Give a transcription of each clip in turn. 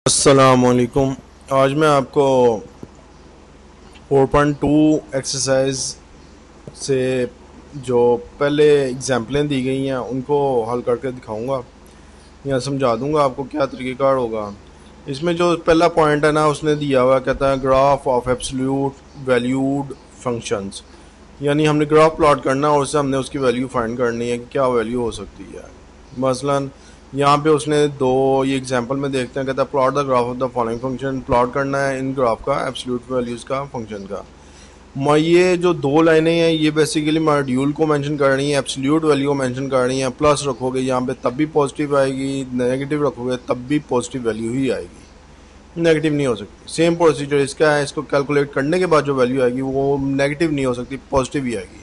अस्सलामुअलैकुम। आज मैं आपको 4.2 एक्सरसाइज से जो पहले एग्जाम्पलें दी गई हैं उनको हल करके दिखाऊंगा या समझा दूंगा आपको क्या तरीक़ेकार होगा। इसमें जो पहला पॉइंट है ना, उसने दिया हुआ कहता है graph of absolute valued functions, यानी हमने ग्राफ प्लॉट करना है और उससे हमने उसकी वैल्यू फाइंड करनी है कि क्या वैल्यू हो सकती है। मसलन यहाँ पे उसने दो ये एग्जांपल में देखते हैं, कहता है plot the graph of the following function, plot करना है इन ग्राफ का एब्सोल्यूट वैल्यूज़ का फंक्शन का। ये जो दो लाइनें हैं ये बेसिकली मॉड्यूल को मेंशन कर रही हैं, एब्सोल्यूट वैल्यू को मेंशन कर रही हैं। प्लस रखोगे यहाँ पे तब भी पॉजिटिव आएगी, नेगेटिव रखोगे तब भी पॉजिटिव वैल्यू ही आएगी, नेगेटिव नहीं हो सकती। सेम प्रोसीजर इसका है, इसको कैलकुलेट करने के बाद जो वैल्यू आएगी वो नेगेटिव नहीं हो सकती, पॉजिटिव ही आएगी।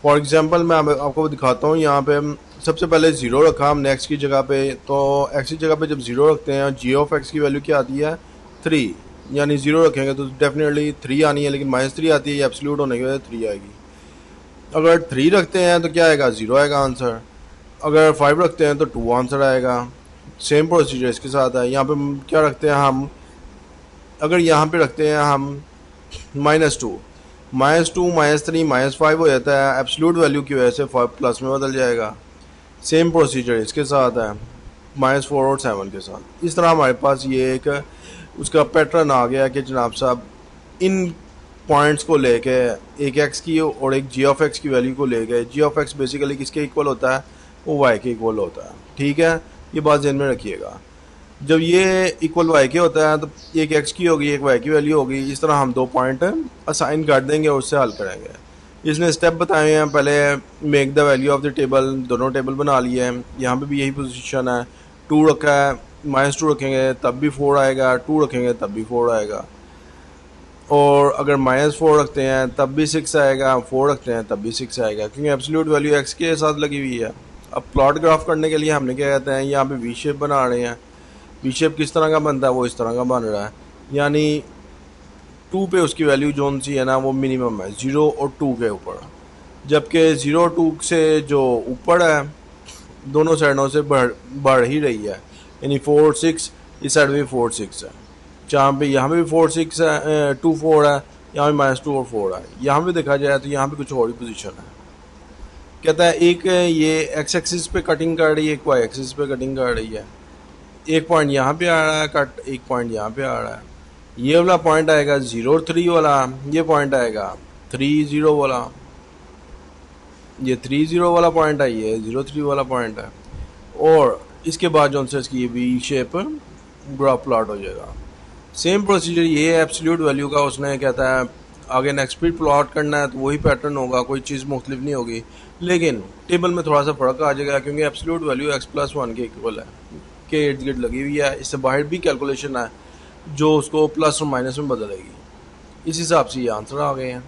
फॉर एग्जांपल मैं आपको दिखाता हूँ। यहाँ पे सबसे पहले ज़ीरो रखा हमने एक्स की जगह पे, तो एक्स की जगह पे जब ज़ीरो रखते हैं जी ऑफ एक्स की वैल्यू क्या आती है 3, यानी ज़ीरो रखेंगे तो डेफिनेटली 3 आनी है, लेकिन -3 आती है, एब्सोल्यूट होने की वजह से 3 आएगी। अगर 3 रखते हैं तो क्या आएगा 0 आएगा आंसर। अगर 5 रखते हैं तो 2 आंसर आएगा। सेम प्रोसीजर इसके साथ है। यहाँ पे क्या रखते हैं हम, अगर यहाँ पे रखते हैं हम -2, -2 -3 -5 हो जाता है, एब्सोल्यूट वैल्यू की वजह से 5 प्लस में बदल जाएगा। सेम प्रोसीजर इसके साथ है, -4 और 7 के साथ। इस तरह हमारे पास ये एक उसका पैटर्न आ गया कि जनाब साहब इन पॉइंट्स को लेके एक एक्स की और एक जी ऑफ एक्स की वैल्यू को लेके, जी ऑफ एक्स बेसिकली किसके इक्वल होता है, वो वाई के इक्वल होता है। ठीक है, ये बात ध्यान में रखिएगा। जब ये इक्वल वाई के होता है तो एक एक्स की होगी एक वाई की वैल्यू होगी। इस तरह हम दो पॉइंट असाइन कर देंगे और उससे हल करेंगे। इसने स्टेप बताए हैं, पहले make the value of the table, दोनों टेबल बना लिए हैं। यहाँ पे भी यही पोजीशन है। 2 रखा है, -2 रखेंगे तब भी 4 आएगा, 2 रखेंगे तब भी 4 आएगा। और अगर -4 रखते हैं तब भी 6 आएगा, 4 रखते हैं तब भी 6 आएगा, क्योंकि एब्सोल्यूट वैल्यू एक्स के साथ लगी हुई है। अब प्लॉट ग्राफ करने के लिए हमने क्या कहते हैं, यहाँ पे वी शेप बना रहे हैं। वी शेप किस तरह का बनता है, वो इस तरह का बन रहा है, यानी 2 पे उसकी वैल्यू जोन सी है ना वो मिनिमम है 0 और 2 के ऊपर, जबकि 0 और 2 से जो ऊपर है दोनों साइडों से बढ़ ही रही है, यानी 4 6, इस साइड भी 4 6 है। जहाँ पे यहाँ पे भी 4 6 है, 2 4 है, यहाँ पे -2 और 4 है। यहाँ पे देखा जाए तो यहाँ पे कुछ और ही पोजीशन है। कहता है एक ये एक्स एक्सिस पे कटिंग कर रही है, एक वाई एक्सिस पे कटिंग कर रही है। एक पॉइंट यहाँ पे आ रहा है कट, एक पॉइंट यहाँ पे आ रहा है। ये वाला पॉइंट आएगा 0 और 3 वाला, ये पॉइंट आएगा 3 0 वाला, ये 3 0 वाला पॉइंट है, ये 0 3 वाला पॉइंट है। और इसके बाद जो इसकी वी शेप ग्राफ प्लॉट हो जाएगा। सेम प्रोसीजर ये एब्सोल्यूट वैल्यू का, उसने कहता है आगे नेक्स्ट भी प्लॉट करना है तो वही पैटर्न होगा, कोई चीज़ मुख्तलिफ नहीं होगी, लेकिन टेबल में थोड़ा सा फ़र्क आ जाएगा क्योंकि एब्सोल्यूट वैल्यू x+1 के इक्वल है, के इर्द गिर्द लगी हुई है। इससे बाहर भी कैलकुलेशन है जो उसको प्लस और माइनस में बदलेगी। इस हिसाब से ये आंसर आ गए हैं।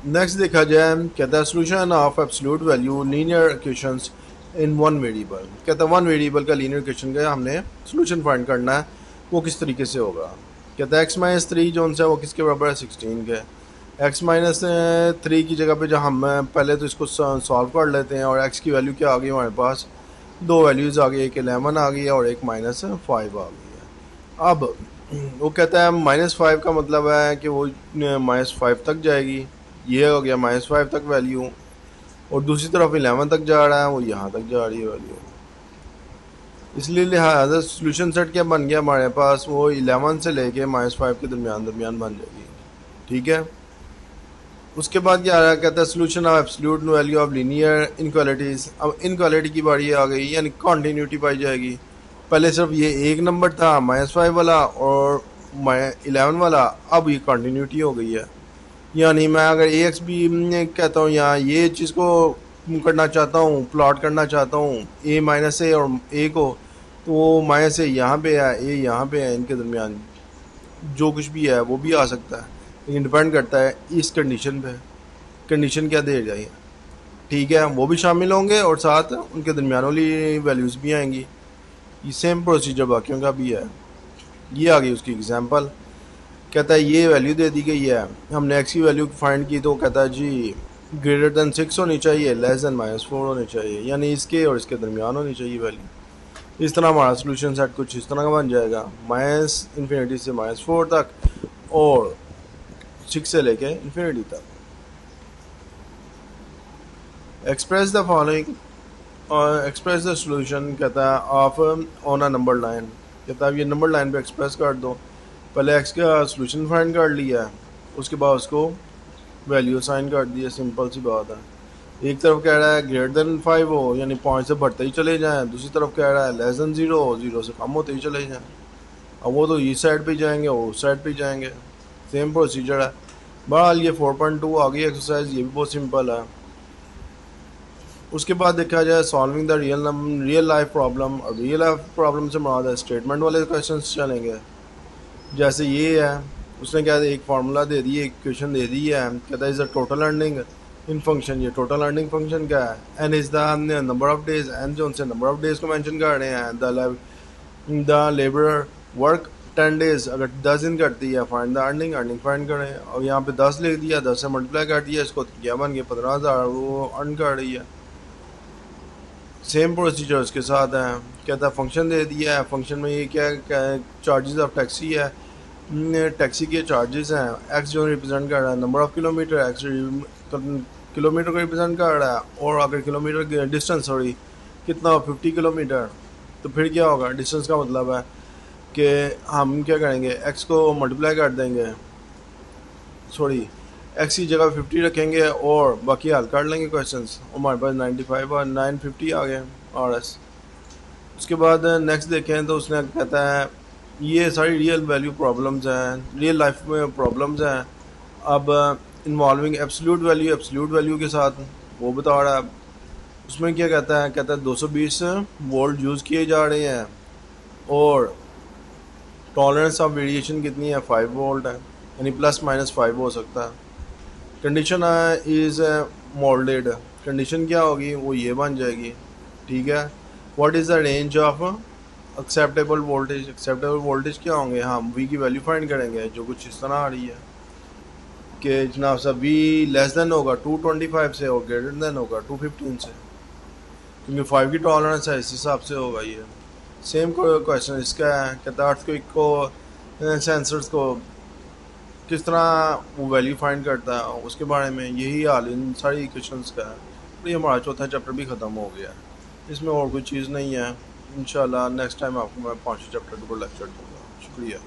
नेक्स्ट देखा जाए, कहता है solution of absolute value linear equations in one variable. कहता है वन वेरिएबल का लीनियर इक्वेशन का हमने सोल्यूशन फाइंड करना है, वो किस तरीके से होगा। कहता है x-3 जो है वो किसके बराबर है 16 के। x-3 की जगह पे जो हम पहले तो इसको सॉल्व कर लेते हैं, और x की वैल्यू क्या आ गई हमारे पास, दो वैल्यूज़ आ गई, एक 11 आ गई है और एक -5 आ गई है। अब वो कहता है -5 का मतलब है कि वो -5 तक जाएगी, ये हो गया -5 तक वैल्यू, और दूसरी तरफ 11 तक जा रहा है, वो यहाँ तक जा रही है वैल्यू। इसलिए लिहाजा सोल्यूशन सेट क्या बन गया हमारे पास, वो 11 से लेके -5 के दरमियान बन जाएगी। ठीक है, उसके बाद क्या आ रहा है, कहता है solution of absolute value of linear inequalities. अब इनक्वालिटी की बारी आ गई, यानी कॉन्टीन्यूटी पाई जाएगी। पहले सिर्फ ये एक नंबर था -5 वाला और 11 वाला, अब ये कॉन्टीन्यूटी हो गई है। यानी मैं अगर AX भी कहता हूँ, यहाँ ये चीज़ को करना चाहता हूँ, प्लॉट करना चाहता हूँ A-A और A को, तो वो -A यहाँ पे है, A यहाँ पे है, इनके दरमियान जो कुछ भी है वो भी आ सकता है, लेकिन डिपेंड करता है इस कंडीशन पे, कंडीशन क्या दे जाए। ठीक है, वो भी शामिल होंगे और साथ उनके दरमियान वाली वैल्यूज़ भी आएंगी। ये सेम प्रोसीजर बाकियों का भी है। ये आ गई उसकी एग्जांपल। कहता है ये वैल्यू दे दी गई है, हमने x की वैल्यू फाइंड की, तो कहता है जी ग्रेटर दैन 6 होनी चाहिए, लेस दैन -4 होनी चाहिए, यानी इसके और इसके दरमियान होनी चाहिए वैल्यू। इस तरह हमारा सोल्यूशन सेट कुछ इस तरह का बन जाएगा, माइनस इन्फिनिटी से -4 तक और 6 से लेके इन्फिनिटी तक। एक्सप्रेस द फॉलोइंग और एक्सप्रेस द सोल्यूशन कहता है of on a number line, कहता है ये नंबर लाइन पे एक्सप्रेस कर दो। पहले एक्स का सोल्यूशन फाइंड कर लिया, उसके बाद उसको वैल्यू असाइन कर दिया, सिंपल सी बात है। एक तरफ कह रहा है ग्रेटर देन 5 हो, यानी 5 से बढ़ते ही चले जाएं, दूसरी तरफ कह रहा है लेस देन 0 हो, 0 से कम होते ही चले जाएं। अब वो तो इस साइड पे जाएंगे, वो उस साइड पे जाएंगे, सेम प्रोसीजर है। बहरहाल ये 4.2 आ गई एक्सरसाइज, ये भी बहुत सिंपल है। उसके बाद देखा जाए solving the real life problem. और रियल लाइफ प्रॉब्लम से मुराद है स्टेटमेंट वाले क्वेश्चन चलेंगे। जैसे ये है, उसने क्या एक फार्मूला दे दी, एक क्वेश्चन दे दी है, कहता है is the total earning in function. ये टोटल अर्निंग फंक्शन क्या है, n is the number of days, n जो उनसे नंबर ऑफ डेज को मेंशन कर रहे हैं। द लेबर वर्क 10 डेज, अगर 10 दिन करती है find the earning, earning find करें। और यहाँ पे 10 लिख दिया, 10 से मल्टीप्लाई कर दिया, इसको क्या बन गया 15,000, वो अर्न कर रही है। सेम प्रोसीजर उसके साथ है, कहता है फंक्शन दे दिया है, फंक्शन में ये क्या चार्जेस ऑफ टैक्सी है, टैक्सी के चार्जेस हैं। एक्स जो रिप्रेजेंट कर रहा है number of kilometre, x kilometre को रिप्रेजेंट कर रहा है। और अगर किलोमीटर डिस्टेंस सॉरी कितना 50 किलोमीटर, तो फिर क्या होगा, डिस्टेंस का मतलब है कि हम क्या करेंगे, एक्स को मल्टीप्लाई कर देंगे, सॉरी एक्स की जगह 50 रखेंगे और बाकी हल कर लेंगे क्वेश्चंस। हमारे पास 95 और 950 आ गए आर एस। उसके बाद नेक्स्ट देखें तो उसने कहता है ये सारी रियल वैल्यू प्रॉब्लम्स हैं, रियल लाइफ में प्रॉब्लम्स हैं। अब इन्वॉल्विंग एब्सोल्यूट वैल्यू के साथ वो बता रहा है। उसमें क्या कहता है 220 वोल्ट यूज़ किए जा रहे हैं और टॉलरेंस ऑफ वेरिएशन कितनी है, 5 वोल्ट है, यानी ±5 हो सकता है। कंडीशन इज़ मोल्डेड, कंडीशन क्या होगी, वो ये बन जाएगी, ठीक है। What is the range of acceptable voltage, acceptable voltage क्या होंगे, हम वी की वैल्यू फाइंड करेंगे, जो कुछ इस तरह आ रही है कि जनाब साहब वी लेस देन होगा 225 से और ग्रेटर देन होगा 215 से, क्योंकि 5 की टॉलरेंस है, इस हिसाब से होगा ये। सेम क्वेश्चन इसका है, कहता है अर्थक्वेक को सेंसर्स को किस तरह वो वैल्यू फाइंड करता है, उसके बारे में यही हाल इन सारी क्वेश्चंस का है। तो ये हमारा चौथा चैप्टर भी ख़त्म हो गया है, इसमें और कोई चीज़ नहीं है। इंशाल्लाह नेक्स्ट टाइम आपको मैं 5वें चैप्टर को लेक्चर दूँगा। शुक्रिया।